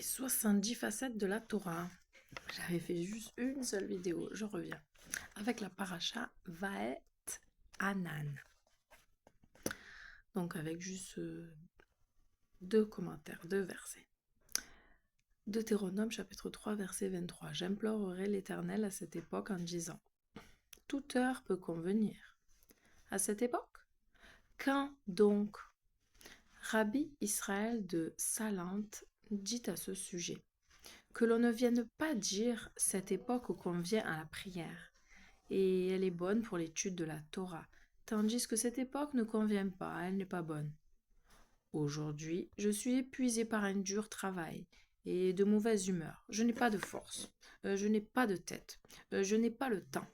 les 70 facettes de la Torah. J'avais fait juste une seule vidéo, je reviens. Avec la paracha Vaet Anan. Donc avec juste deux commentaires, deux versets. Deutéronome chapitre 3 verset 23. J'implorerai l'Éternel à cette époque en disant: toute heure peut convenir. À cette époque? Quand donc? Rabbi Israël de Salante dit à ce sujet que l'on ne vienne pas dire cette époque convient à la prière, et elle est bonne pour l'étude de la Torah, tandis que cette époque ne convient pas, elle n'est pas bonne. Aujourd'hui, je suis épuisé par un dur travail et de mauvaise humeur. Je n'ai pas de force, je n'ai pas de tête, je n'ai pas le temps.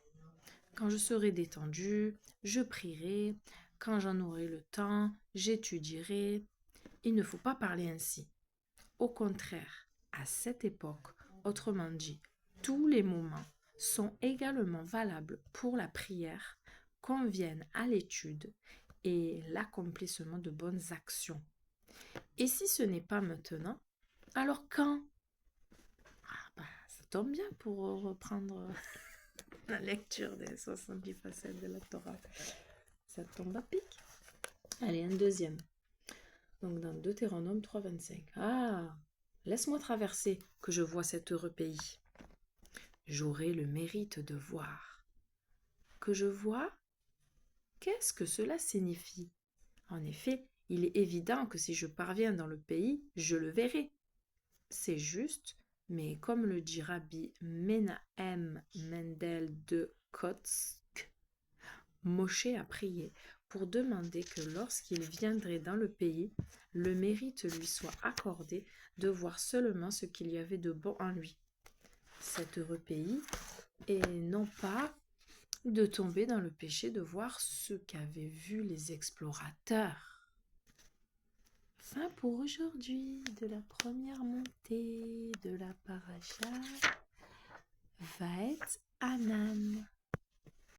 Quand je serai détendu, je prierai. Quand j'en aurai le temps, j'étudierai. Il ne faut pas parler ainsi. Au contraire, à cette époque, autrement dit, tous les moments sont également valables pour la prière, conviennent à l'étude et l'accomplissement de bonnes actions. Et si ce n'est pas maintenant, alors quand? Ça tombe bien pour reprendre la lecture des 70 facettes de la Torah. Ça tombe à pic. Allez, un deuxième. Donc dans Deutéronome 3,25. Ah, laisse-moi traverser, que je vois cet heureux pays. J'aurai le mérite de voir. Que je vois? Qu'est-ce que cela signifie? En effet, il est évident que si je parviens dans le pays, je le verrai. C'est juste, mais comme le dit Rabbi Menahem Mendel de Kotsk, Moshe a prié pour demander que lorsqu'il viendrait dans le pays, le mérite lui soit accordé de voir seulement ce qu'il y avait de bon en lui. Cet heureux pays, et non pas de tomber dans le péché de voir ce qu'avaient vu les explorateurs. Fin pour aujourd'hui de la première montée de la paracha Vaet Anan.